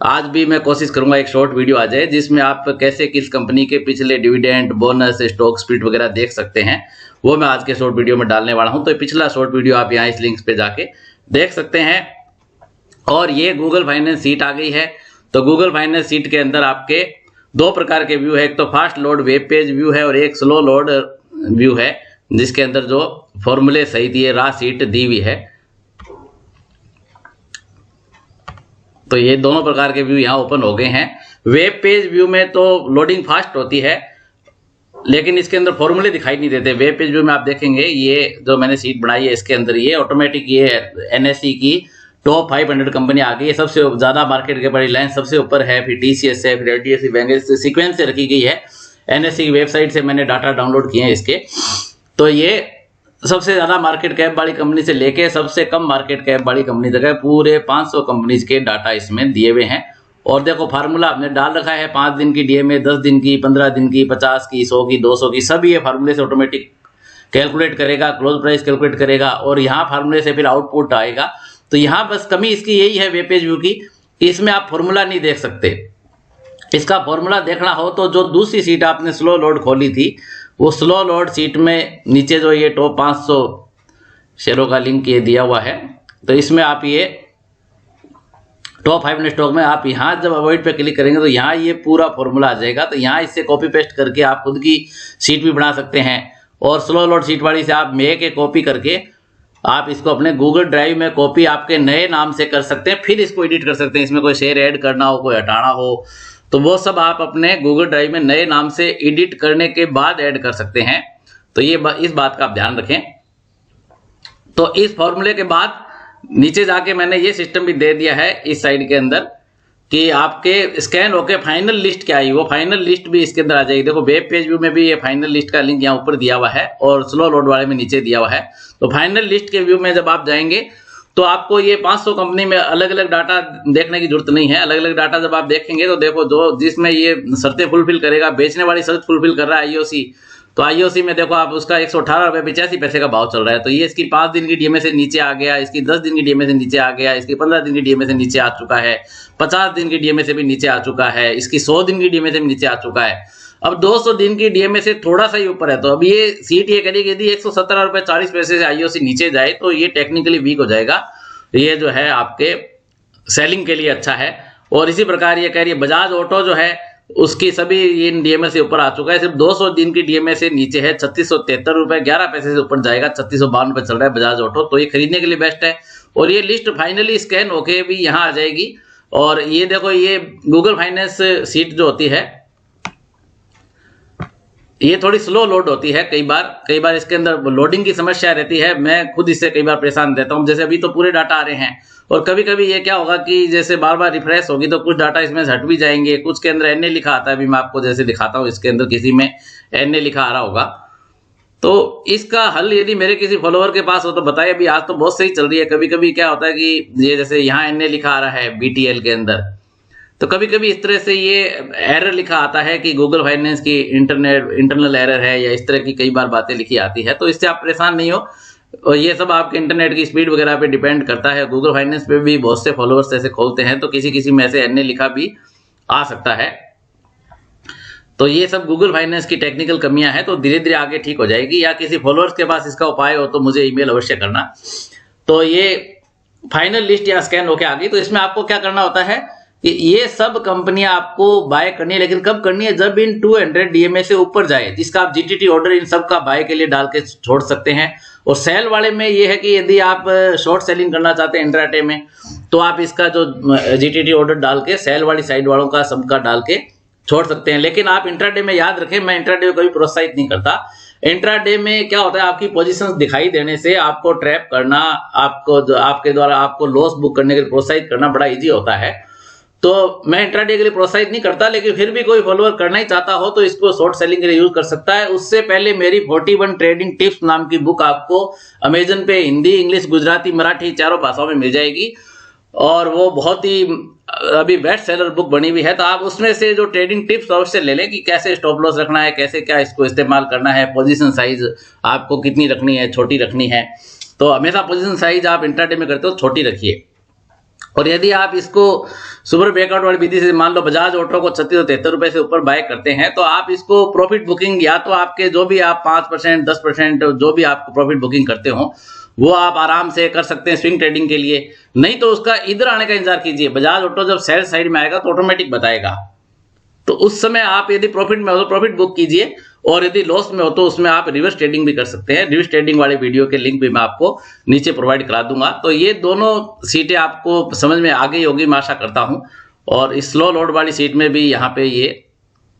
आज भी मैं कोशिश करूंगा एक शॉर्ट वीडियो आ जाए जिसमें आप कैसे किस कंपनी के पिछले डिविडेंड, बोनस, स्टॉक स्प्लिट वगैरह देख सकते हैं, वो मैं आज के शॉर्ट वीडियो में डालने वाला हूं। तो पिछला शॉर्ट वीडियो आप यहाँ इस लिंक पे जाके देख सकते हैं। और ये गूगल फाइनेंस सीट आ गई है। तो गूगल फाइनेंस सीट के अंदर आपके 2 प्रकार के व्यू है, एक तो fast load web page view है और एक स्लो लोड व्यू है, जिसके अंदर जो फॉर्मूले सही दिए रा सीट दी हुई है। तो ये दोनों प्रकार के व्यू यहाँ ओपन हो गए हैं। वेब पेज व्यू में तो लोडिंग फास्ट होती है, लेकिन इसके अंदर फॉर्मूले दिखाई नहीं देते। वेब पेज व्यू में आप देखेंगे ये जो मैंने सीट बनाई है इसके अंदर ये ऑटोमेटिक ये एनएससी की टॉप 500 कंपनी आ गई है। सबसे ज्यादा मार्केट के बड़ी लाइन सबसे ऊपर है, फिर टीसीएस है, फिर एचडीएफसी बैंक, सीक्वेंस से रखी गई है। एनएससी की वेबसाइट से मैंने डाटा डाउनलोड किए हैं इसके। तो ये सबसे ज्यादा मार्केट कैप वाली कंपनी से लेके सबसे कम मार्केट कैप वाली कंपनी तक है, पूरे 500 कंपनीज के डाटा इसमें दिए हुए हैं। और देखो फार्मूला आपने डाल रखा है 5 दिन की डीएमए, 10 दिन की, 15 दिन की, 50 की, 100 की, 200 की, सब ये फार्मूले से ऑटोमेटिक कैलकुलेट करेगा, क्लोज प्राइस कैलकुलेट करेगा और यहाँ फार्मूले से फिर आउटपुट आएगा। तो यहाँ बस कमी इसकी यही है वेब पेज व्यू की, इसमें आप फॉर्मूला नहीं देख सकते। इसका फॉर्मूला देखना हो तो जो दूसरी सीट आपने स्लो लोड खोली थी, वो स्लो लोड सीट में नीचे जो ये टॉप 500 शेयरों का लिंक ये दिया हुआ है, तो इसमें आप ये टॉप 500 स्टॉक में आप यहाँ जब अवॉइड पे क्लिक करेंगे तो यहाँ ये पूरा फॉर्मूला आ जाएगा। तो यहाँ इससे कॉपी पेस्ट करके आप खुद की सीट भी बना सकते हैं। और स्लो लोड सीट वाली से आप मेक के कॉपी करके आप इसको अपने गूगल ड्राइव में कॉपी आपके नए नाम से कर सकते हैं, फिर इसको एडिट कर सकते हैं। इसमें कोई शेयर ऐड करना हो, कोई हटाना हो, तो वो सब आप अपने गूगल ड्राइव में नए नाम से एडिट करने के बाद ऐड कर सकते हैं। तो ये इस बात का आप ध्यान रखें। तो इस फॉर्मूले के बाद नीचे जाके मैंने ये सिस्टम भी दे दिया है इस साइड के अंदर कि आपके स्कैन होके फाइनल लिस्ट क्या आई, वो फाइनल लिस्ट भी इसके अंदर आ जाएगी। देखो वेब पेज व्यू में भी ये फाइनल लिस्ट का लिंक यहाँ ऊपर दिया हुआ है और स्लो लोड वाले में नीचे दिया हुआ है। तो फाइनल लिस्ट के व्यू में जब आप जाएंगे तो आपको ये 500 कंपनी में अलग अलग डाटा देखने की जरूरत नहीं है। अलग अलग डाटा जब आप देखेंगे तो देखो जो जिसमें ये शर्तें फुलफिल करेगा, बेचने वाली शर्त फुलफिल कर रहा है आईओसी, तो आईओसी में देखो आप उसका 118 रुपये 85 पैसे का भाव चल रहा है। तो ये इसकी 5 दिन की डीएमए से नीचे आ गया, इसकी 10 दिन की डीएमए से नीचे आ गया, इसकी 15 दिन की डीएमए से नीचे आ चुका है, 50 दिन की डीएमए से भी नीचे आ चुका है, इसकी 100 दिन की डीएमए से भी नीचे आ चुका है। अब 200 दिन की डीएमए से थोड़ा सा ही ऊपर है। तो अब ये सीट ये करेगी यदि 117 रुपये 40 पैसे से आईओसी नीचे जाए तो ये टेक्निकली वीक हो जाएगा। ये जो है आपके सेलिंग के लिए अच्छा है। और इसी प्रकार ये कह रही है बजाज ऑटो जो है उसकी सभी इन डीएमए से ऊपर आ चुका है, सिर्फ 200 दिन की डीएमए से नीचे है, 3673 रुपये 11 पैसे से ऊपर जाएगा, 3652 रुपये चल रहा है बजाज ऑटो। तो ये खरीदने के लिए बेस्ट है। और ये लिस्ट फाइनली स्कैन होके भी यहाँ आ जाएगी। और ये देखो, ये गूगल फाइनेंस सीट जो होती है ये थोड़ी स्लो लोड होती है। कई बार इसके अंदर लोडिंग की समस्या रहती है। मैं खुद इससे कई बार परेशान रहता हूँ। जैसे अभी तो पूरे डाटा आ रहे हैं, और कभी कभी ये क्या होगा कि जैसे बार बार रिफ्रेश होगी तो कुछ डाटा इसमें से हट भी जाएंगे। कुछ के अंदर एनए लिखा आता है। अभी मैं आपको जैसे दिखाता हूँ, इसके अंदर किसी में एनए लिखा आ रहा होगा। तो इसका हल यदि मेरे किसी फॉलोअर के पास हो तो बताइए। अभी आज तो बहुत सही चल रही है। कभी कभी क्या होता है कि ये जैसे यहाँ एनए लिखा आ रहा है बीटीएल के अंदर, तो कभी कभी इस तरह से ये एरर लिखा आता है कि गूगल फाइनेंस की इंटरनल एरर है, या इस तरह की कई बार बातें लिखी आती है। तो इससे आप परेशान नहीं हो, और ये सब आपके इंटरनेट की स्पीड वगैरह पे डिपेंड करता है। गूगल फाइनेंस पे भी बहुत से फॉलोअर्स ऐसे खोलते हैं, तो किसी किसी में ऐसे एनए लिखा भी आ सकता है। तो ये सब गूगल फाइनेंस की टेक्निकल कमियां हैं, तो धीरे धीरे आगे ठीक हो जाएगी। या किसी फॉलोअर्स के पास इसका उपाय हो तो मुझे ईमेल अवश्य करना। तो ये फाइनल लिस्ट या स्कैन होके आ गई। तो इसमें आपको क्या करना होता है कि ये सब कंपनियां आपको बाय करनी है, लेकिन कब करनी है? जब इन 200 डीएमए से ऊपर जाए, जिसका आप जीटीटी ऑर्डर इन सब का बाय के लिए डाल के छोड़ सकते हैं। और सेल वाले में ये है कि यदि आप शॉर्ट सेलिंग करना चाहते हैं इंट्राडे में, तो आप इसका जो जीटीटी ऑर्डर डाल के सेल वाली साइड वालों का सबका डाल के छोड़ सकते हैं। लेकिन आप इंट्राडे में याद रखें, मैं इंट्राडे को कभी प्रोत्साहित नहीं करता। इंट्राडे में क्या होता है, आपकी पोजीशंस दिखाई देने से आपको ट्रैप करना, आपके द्वारा आपको लॉस बुक करने के लिए प्रोत्साहित करना बड़ा इजी होता है। तो मैं इंट्राडे के लिए प्रोत्साहित नहीं करता, लेकिन फिर भी कोई फॉलोअर करना ही चाहता हो तो इसको शॉर्ट सेलिंग के लिए यूज कर सकता है। उससे पहले मेरी 41 ट्रेडिंग टिप्स नाम की बुक आपको अमेजन पे हिंदी, इंग्लिश, गुजराती, मराठी चारों भाषाओं में मिल जाएगी, और वो बहुत ही अभी बेस्ट सेलर बुक बनी हुई है। तो आप उसमें से जो ट्रेडिंग टिप्स अवश्य ले लें कि कैसे स्टॉप लॉस रखना है, कैसे क्या इसको इस्तेमाल करना है, पोजीशन साइज आपको कितनी रखनी है, छोटी रखनी है। तो हमेशा पोजीशन साइज आप इंट्राडे में करते हो छोटी रखिए। और यदि आप इसको सुपर ब्रेकआउट वाली विधि से, मान लो बजाज ऑटो को 3673 रुपए से ऊपर बाय करते हैं, तो आप इसको प्रॉफिट बुकिंग, या तो आपके जो भी आप 5%, 10% जो भी आप प्रॉफिट बुकिंग करते हो वो आप आराम से कर सकते हैं स्विंग ट्रेडिंग के लिए। नहीं तो उसका इधर आने का इंतजार कीजिए। बजाज ऑटो जब सेल साइड में आएगा तो ऑटोमेटिक बताएगा, तो उस समय आप यदि प्रॉफिट में हो तो प्रॉफिट बुक कीजिए, और यदि लॉस में हो तो उसमें आप रिवर्स ट्रेडिंग भी कर सकते हैं। रिवर्स ट्रेडिंग वाले वीडियो के लिंक भी मैं आपको नीचे प्रोवाइड करा दूंगा। तो ये दोनों सीटें आपको समझ में आ गई होगी, मैं आशा करता हूं। और इस स्लो लोड वाली सीट में भी यहाँ पे ये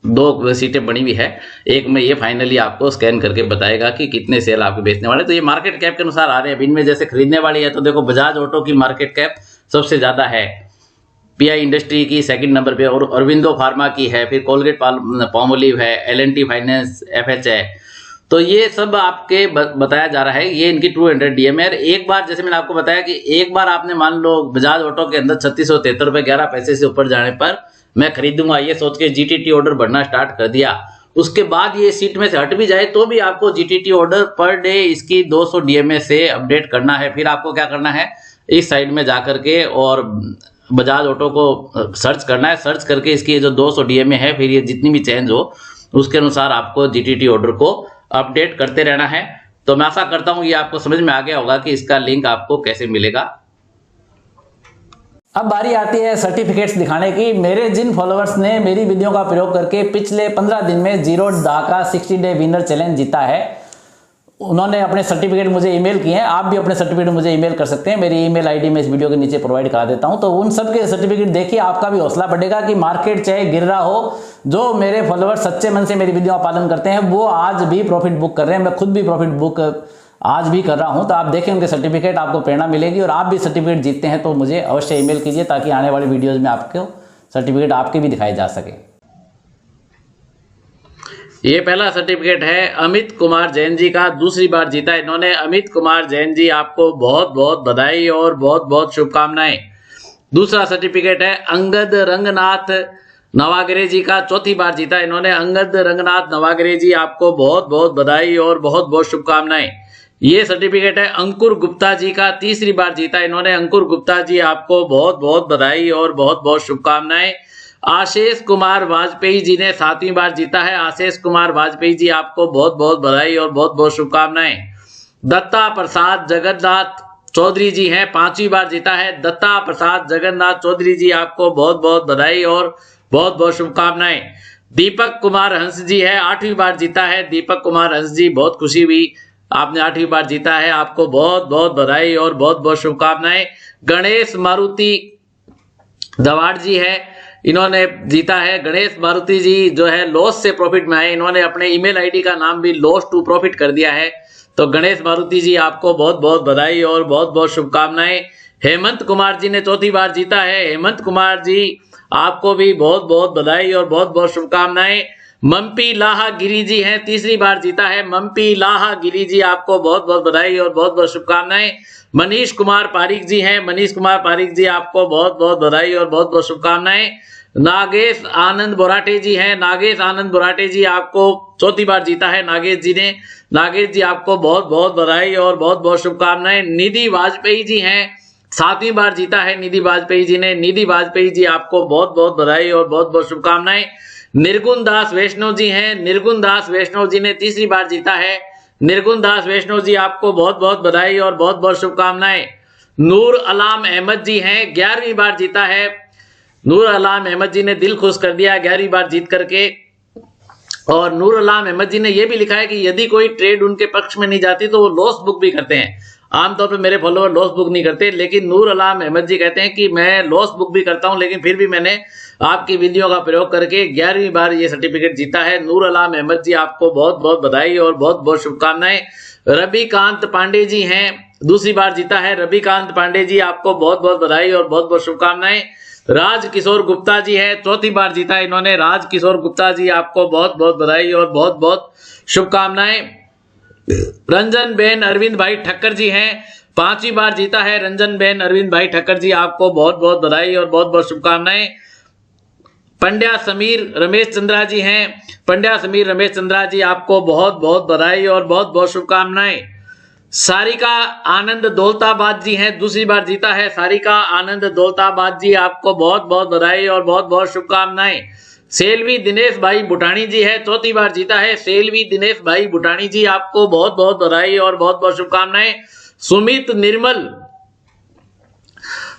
2 सीटें बनी हुई है। एक में ये फाइनली आपको स्कैन करके बताएगा कि कितने सेल आपके बेचने वाले। तो ये मार्केट कैप के अनुसार आ रहे हैं। इनमें जैसे खरीदने वाली है तो देखो, बजाज ऑटो की मार्केट कैप सबसे ज्यादा है, पीआई इंडस्ट्री की सेकंड नंबर पे, और अरविंदो फार्मा की है, फिर कोलगेट पाल्मोलिव है, एलएनटी फाइनेंस, एफएच है। तो ये सब आपके बताया जा रहा है। ये इनकी 200 डीएमए। एक बार जैसे मैंने आपको बताया कि एक बार आपने मान लो बजाज ऑटो के अंदर 3673 रुपए 11 पैसे से ऊपर जाने पर मैं खरीदूंगा ये सोच के जीटीटी ऑर्डर बढ़ना स्टार्ट कर दिया, उसके बाद ये सीट में से हट भी जाए तो भी आपको जीटीटी ऑर्डर पर डे इसकी 200 डीएमए से अपडेट करना है। फिर आपको क्या करना है, इस साइड में जाकर के और बजाज ऑटो को सर्च करना है। सर्च करके इसकी जो 200 डीएमए है, फिर ये जितनी भी चेंज हो उसके अनुसार आपको जीटीटी ऑर्डर को अपडेट करते रहना है। तो मैं आशा करता हूं ये आपको समझ में आ गया होगा कि इसका लिंक आपको कैसे मिलेगा। अब बारी आती है सर्टिफिकेट्स दिखाने की। मेरे जिन फॉलोअर्स ने मेरी वीडियो का प्रयोग करके पिछले 15 दिन में जीरो का 60 डे विनर चैलेंज जीता है, उन्होंने अपने सर्टिफिकेट मुझे ईमेल किए हैं। आप भी अपने सर्टिफिकेट मुझे ईमेल कर सकते हैं। मेरी ईमेल आईडी में इस वीडियो के नीचे प्रोवाइड करा देता हूं। तो उन सब के सर्टिफिकेट देखिए, आपका भी हौसला बढ़ेगा कि मार्केट चाहे गिर रहा हो, जो मेरे फॉलोअर्स सच्चे मन से मेरी वीडियो का पालन करते हैं वो आज भी प्रॉफिट बुक कर रहे हैं। मैं खुद भी प्रॉफिट बुक आज भी कर रहा हूं। तो आप देखें उनके सर्टिफिकेट, आपको प्रेरणा मिलेगी। और आप भी सर्टिफिकेट जीतते हैं तो मुझे अवश्य ईमेल कीजिए, ताकि आने वाली वीडियोज़ में आपको सर्टिफिकेट आपके भी दिखाए जा सके। ये पहला सर्टिफिकेट है अमित कुमार जैन जी का, दूसरी बार जीता इन्होंने। अमित कुमार जैन जी, आपको बहुत बहुत बधाई और बहुत बहुत शुभकामनाएं। दूसरा सर्टिफिकेट है अंगद रंगनाथ नवागरे जी का, चौथी बार जीता इन्होंने। अंगद रंगनाथ नवागरे जी, आपको बहुत बहुत बधाई और बहुत बहुत शुभकामनाएं। ये सर्टिफिकेट है अंकुर गुप्ता जी का, तीसरी बार जीता इन्होंने। अंकुर गुप्ता जी, आपको बहुत बहुत बधाई और बहुत बहुत शुभकामनाएं। आशीष कुमार वाजपेयी जी ने 7वीं बार जीता है। आशीष कुमार वाजपेयी जी, आपको बहुत बहुत बधाई और बहुत बहुत शुभकामनाएं। दत्ता प्रसाद जगन्नाथ चौधरी जी हैं, 5वीं बार जीता है। दत्ता प्रसाद जगन्नाथ चौधरी जी, आपको बहुत बहुत बधाई और बहुत बहुत शुभकामनाएं। दीपक कुमार हंस जी है, 8वीं बार जीता है। दीपक कुमार हंस जी, बहुत खुशी हुई, आपने 8वीं बार जीता है, आपको बहुत बहुत बधाई और बहुत बहुत शुभकामनाएं। गणेश मारुति दवाड़ जी है, इन्होंने जीता है। गणेश मारुति जी जो है लॉस से प्रॉफिट में आए, इन्होंने अपने ईमेल आईडी का नाम भी लॉस टू प्रॉफिट कर दिया है। तो गणेश मारुति जी आपको बहुत बहुत बधाई और बहुत बहुत शुभकामनाएं। हेमंत कुमार जी ने चौथी बार जीता है, हेमंत कुमार जी आपको भी बहुत बहुत बधाई और बहुत बहुत शुभकामनाएं। मम्पी लाहा गिरी जी हैं, तीसरी बार जीता है, मम्पी लाहा गिरी जी आपको बहुत बहुत बधाई और बहुत बहुत शुभकामनाएं। मनीष कुमार पारिक जी हैं, मनीष कुमार पारिक जी आपको बहुत बहुत बधाई और बहुत बहुत शुभकामनाएं। नागेश आनंद बोराटे जी हैं, नागेश आनंद बोराटे जी आपको चौथी बार जीता है नागेश जी ने, नागेश जी आपको बहुत बहुत बधाई और बहुत बहुत शुभकामनाएं। निधि वाजपेयी जी हैं, 7वीं बार जीता है निधि वाजपेयी जी ने, निधि वाजपेयी जी आपको बहुत बहुत बधाई और बहुत बहुत शुभकामनाएं। निर्गुण दास वैष्णव जी हैं, निर्गुण दास वैष्णव जी ने तीसरी बार जीता है, निर्गुण दास वैष्णव जी आपको बहुत बहुत बधाई और बहुत बहुत शुभकामनाएं। नूर अलाम अहमद जी हैं, 11वीं बार जीता है, नूर अलाम अहमद जी ने दिल खुश कर दिया 11वीं बार जीत करके। और नूर अलाम अहमद जी ने यह भी लिखा है कि यदि कोई ट्रेड उनके पक्ष में नहीं जाती तो वो लॉस बुक भी करते हैं। आमतौर पे मेरे फॉलोअर लॉस बुक नहीं करते, लेकिन नूर अलाम अहमद जी कहते हैं कि मैं लॉस बुक भी करता हूं, लेकिन फिर भी मैंने आपकी वीडियो का प्रयोग करके 11वीं बार ये सर्टिफिकेट जीता है। नूर अलाम अहमद जी आपको बहुत बहुत बधाई और बहुत बहुत शुभकामनाएं। रविकांत पांडे जी हैं, दूसरी बार जीता है, रविकांत पांडे जी आपको बहुत बहुत बधाई और बहुत बहुत शुभकामनाएं। राज किशोर गुप्ता जी है, चौथी बार जीता है इन्होंने, राज किशोर गुप्ता जी आपको बहुत बहुत बधाई और बहुत बहुत शुभकामनाएं। रंजन बेन अरविंद भाई ठक्कर जी हैं, 5वीं बार जीता है रंजन बेन अरविंद भाई ठक्कर जी आपको बहुत बहुत बधाई और बहुत बहुत शुभकामनाएं। पंड्या समीर रमेश चंद्रा जी हैं, पंड्या समीर रमेश चंद्रा जी आपको बहुत बहुत बधाई और बहुत बहुत शुभकामनाएं। सारिका आनंद दौलताबाद जी हैं, दूसरी बार जीता है, सारिका आनंद दौलताबाद जी आपको बहुत बहुत बधाई और बहुत बहुत शुभकामनाएं। सेल्वी दिनेश भाई बुटानी जी है, चौथी बार जीता है, सेल्वी दिनेश भाई बुटानी जी आपको बहुत बहुत बधाई और बहुत बहुत शुभकामनाएं। सुमित निर्मल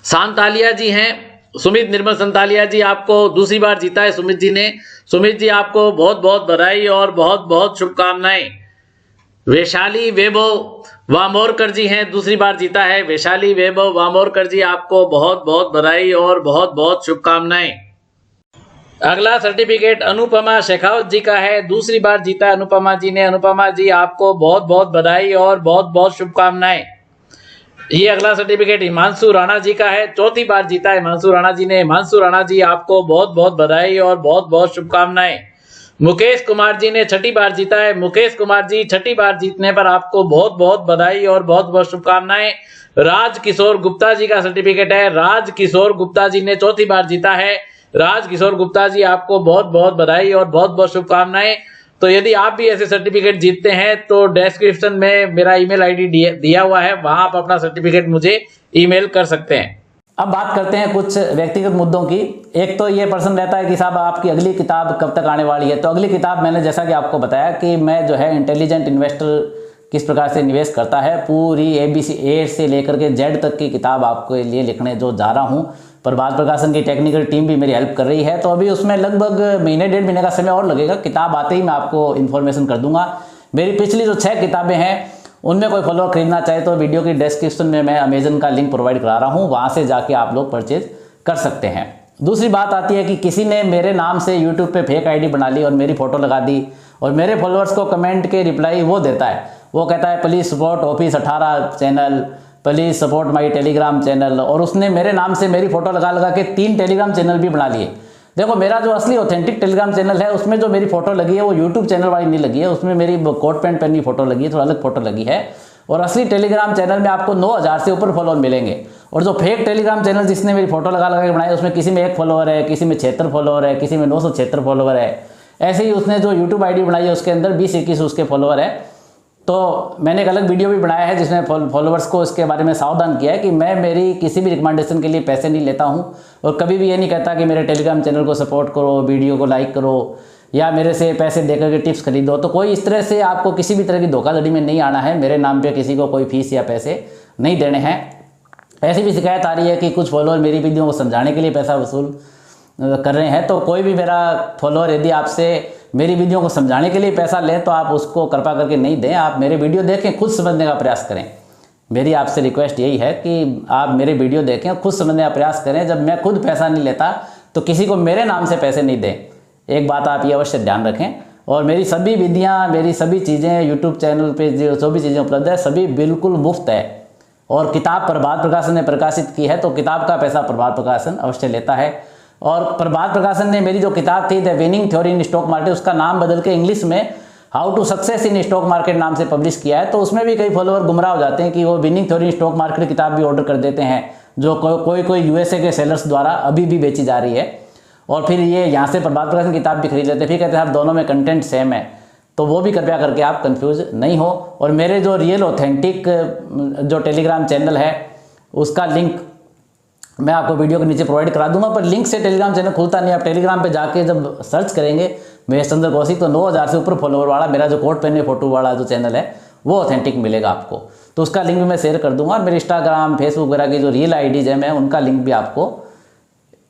सांतालिया जी हैं, सुमित निर्मल संतालिया जी आपको दूसरी बार जीता है सुमित जी ने, सुमित जी आपको बहुत बहुत बधाई और बहुत बहुत शुभकामनाएं। वैशाली वैभव वामोरकर जी हैं, दूसरी बार जीता है, वैशाली वैभव वामोरकर जी आपको बहुत बहुत बधाई और बहुत बहुत शुभकामनाएं। अगला सर्टिफिकेट अनुपमा शेखावत जी का है, दूसरी बार जीता है अनुपमा जी ने, अनुपमा जी आपको बहुत बहुत बधाई और बहुत बहुत शुभकामनाएं। ये अगला सर्टिफिकेट हिमांशु राणा जी का है, चौथी बार जीता है हिमांशु राणा जी ने, हिमांशु राणा जी आपको बहुत बहुत बधाई और बहुत बहुत शुभकामनाएं। मुकेश कुमार जी ने 6ठी बार जीता है, मुकेश कुमार जी 6ठी बार जीतने पर आपको बहुत बहुत बधाई और बहुत बहुत शुभकामनाएं। राज किशोर गुप्ता जी का सर्टिफिकेट है, राज किशोर गुप्ता जी ने 4थी बार जीता है, राज किशोर गुप्ता जी आपको बहुत बहुत बधाई और बहुत बहुत शुभकामनाएं। तो यदि आप भी ऐसे सर्टिफिकेट जीतते हैं तो डिस्क्रिप्शन में मेरा ईमेल आईडी दिया हुआ है, वहां आप अपना सर्टिफिकेट मुझे ईमेल कर सकते हैं। अब बात करते हैं कुछ व्यक्तिगत मुद्दों की। एक तो ये प्रश्न रहता है कि साहब आपकी अगली किताब कब तक आने वाली है। तो अगली किताब मैंने जैसा कि आपको बताया कि मैं जो है इंटेलिजेंट इन्वेस्टर किस प्रकार से निवेश करता है, पूरी ABC A से लेकर के Z तक की किताब आपके लिए लिखने जो जा रहा हूँ। प्रभात प्रकाशन की टेक्निकल टीम भी मेरी हेल्प कर रही है। तो अभी उसमें लगभग महीने 1.5 महीने का समय और लगेगा। किताब आते ही मैं आपको इन्फॉर्मेशन कर दूंगा। मेरी पिछली जो 6 किताबें हैं उनमें कोई फॉलोअर खरीदना चाहे तो वीडियो की डिस्क्रिप्शन में मैं अमेजन का लिंक प्रोवाइड करा रहा हूँ, वहाँ से जाके आप लोग परचेज कर सकते हैं। दूसरी बात आती है कि किसी ने मेरे नाम से यूट्यूब पे फेक आईडी बना ली और मेरी फ़ोटो लगा दी और मेरे फॉलोअर्स को कमेंट के रिप्लाई वो देता है, वो कहता है please support office 18 channel, please support my Telegram channel. और उसने मेरे नाम से मेरी फ़ोटो लगा लगा के 3 टेलीग्राम चैनल भी बना लिए। देखो मेरा जो असली ऑथेंटिक टेलीग्राम चैनल है उसमें जो मेरी फोटो लगी है वो यूट्यूब चैनल वाली नहीं लगी है, उसमें मेरी कोट पैंट पहनी फोटो लगी है, थोड़ा अलग फोटो लगी है। और असली टेलीग्राम चैनल में आपको 9000 से ऊपर फॉलोअर मिलेंगे। और जो फेक टेलीग्राम चैनल जिसने मेरी फोटो लगा लगा के बनाई उसमें किसी में 1 फॉलोअर है, किसी में 76 फॉलोअर है, किसी में 976 फॉलोअर है। ऐसे ही उसने जो यूट्यूब आईडी बनाई है उसके अंदर 20-21 उसके फॉलोअर है। तो मैंने एक अलग वीडियो भी बनाया है जिसमें फॉलोअर्स को इसके बारे में सावधान किया है कि मैं मेरी किसी भी रिकमेंडेशन के लिए पैसे नहीं लेता हूं और कभी भी ये नहीं कहता कि मेरे टेलीग्राम चैनल को सपोर्ट करो, वीडियो को लाइक करो या मेरे से पैसे देकर के टिप्स खरीदो। तो कोई इस तरह से आपको किसी भी तरह की धोखाधड़ी में नहीं आना है। मेरे नाम पे किसी को कोई फीस या पैसे नहीं देने हैं। ऐसी भी शिकायत आ रही है कि कुछ फॉलोअर मेरी वीडियो को समझाने के लिए पैसा वसूल कर रहे हैं। तो कोई भी मेरा फॉलोअर यदि आपसे मेरी वीडियो को समझाने के लिए पैसा ले तो आप उसको कृपा करके नहीं दें। आप मेरे वीडियो देखें, खुद समझने का प्रयास करें। मेरी आपसे रिक्वेस्ट यही है कि आप मेरे वीडियो देखें, खुद समझने का प्रयास करें। जब मैं खुद पैसा नहीं लेता तो किसी को मेरे नाम से पैसे नहीं दें। एक बात आप ये अवश्य ध्यान रखें। और मेरी सभी विधियाँ, मेरी सभी चीज़ें यूट्यूब चैनल पे जो भी चीज़ें उपलब्ध है सभी बिल्कुल मुफ्त है। और किताब प्रभात प्रकाशन ने प्रकाशित की है तो किताब का पैसा प्रभात प्रकाशन अवश्य लेता है। और प्रभात प्रकाशन ने मेरी जो किताब थी the winning theory in stock market, उसका नाम बदल के इंग्लिश में how to success in stock market नाम से पब्लिश किया है। तो उसमें भी कई फॉलोअर गुमराह हो जाते हैं कि वो winning theory in stock market किताब भी ऑर्डर कर देते हैं, जो कोई यूएसए के सेलर्स द्वारा अभी भी बेची जा रही है। और फिर ये यहाँ से प्रभात प्रकाशन किताब भी खरीद लेते हैं, फिर कहते हैं दोनों में कंटेंट सेम है। तो वो भी कृपया करके आप कंफ्यूज नहीं हो। और मेरे जो रियल ऑथेंटिक जो टेलीग्राम चैनल है उसका लिंक मैं आपको वीडियो के नीचे प्रोवाइड करा दूंगा, पर लिंक से टेलीग्राम चैनल खुलता नहीं। आप टेलीग्राम पे जाके जब सर्च करेंगे महेश चंद्र कौशिक तो 9000 से ऊपर फॉलोवर वाला मेरा जो कोट पेन फोटो वाला जो चैनल है वो ऑथेंटिक मिलेगा आपको। तो उसका लिंक भी मैं शेयर कर दूंगा। और मेरे इंस्टाग्राम, फेसबुक वगैरह की जो रियल आईडीज है मैं उनका लिंक भी आपको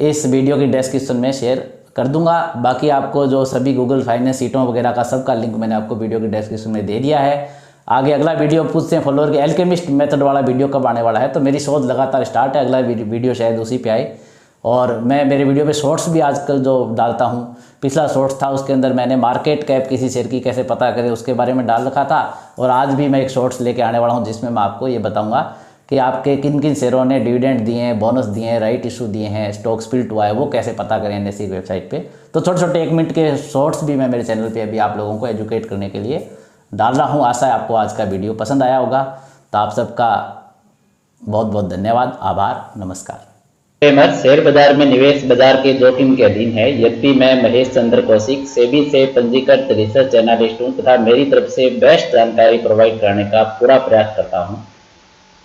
इस वीडियो की डिस्क्रिप्शन में शेयर कर दूंगा। बाकी आपको जो सभी गूगल फाइनेंस सीटों वगैरह का सबका लिंक मैंने आपको वीडियो की डिस्क्रिप्शन में दे दिया है। आगे अगला वीडियो पूछते हैं फॉलोअर के एल्केमिस्ट मेथड वाला वीडियो कब आने वाला है, तो मेरी शोध लगातार स्टार्ट है। अगला वीडियो शायद उसी पे आए। और मैं मेरे वीडियो पे शॉर्ट्स भी आजकल जो डालता हूँ, पिछला शॉर्ट्स था उसके अंदर मैंने मार्केट कैप किसी शेयर की कैसे पता करें उसके बारे में डाल रखा था। और आज भी मैं एक शॉर्ट्स लेके आने वाला हूँ जिसमें मैं आपको ये बताऊँगा कि आपके किन किन शेयरों ने डिविडेंड दिए हैं, बोनस दिए हैं, राइट इशू दिए हैं, स्टॉक स्प्लिट हुआ है, वो कैसे पता करें एनएसई की वेबसाइट पे। तो छोटे छोटे 1 मिनट के शॉर्ट्स भी मैं मेरे चैनल पे अभी आप लोगों को एजुकेट करने के लिए डाल रहा हूँ। आशा है आपको आज का वीडियो पसंद आया होगा। तो आप सबका बहुत बहुत धन्यवाद, आभार, नमस्कार। शेयर बाजार में निवेश बाजार के जोखिम के अधीन है। यद्यपि मैं महेश चंद्र कौशिक सेबी से पंजीकृत रिसर्च एनालिस्ट हूँ तथा मेरी तरफ से बेस्ट जानकारी प्रोवाइड करने का पूरा प्रयास करता हूँ।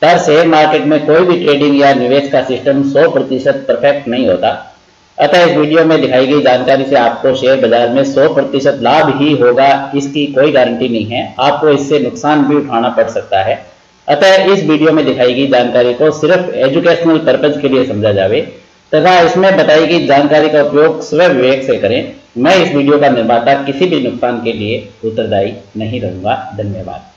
पर शेयर मार्केट में कोई भी ट्रेडिंग या निवेश का सिस्टम 100% परफेक्ट नहीं होता। अतः इस वीडियो में दिखाई गई जानकारी से आपको शेयर बाजार में 100% लाभ ही होगा इसकी कोई गारंटी नहीं है। आपको इससे नुकसान भी उठाना पड़ सकता है। अतः इस वीडियो में दिखाई गई जानकारी को सिर्फ एजुकेशनल पर्पज के लिए समझा जावे तथा इसमें बताई गई जानकारी का उपयोग स्वयं विवेक से करें। मैं इस वीडियो का निर्माता किसी भी नुकसान के लिए उत्तरदायी नहीं रहूंगा। धन्यवाद।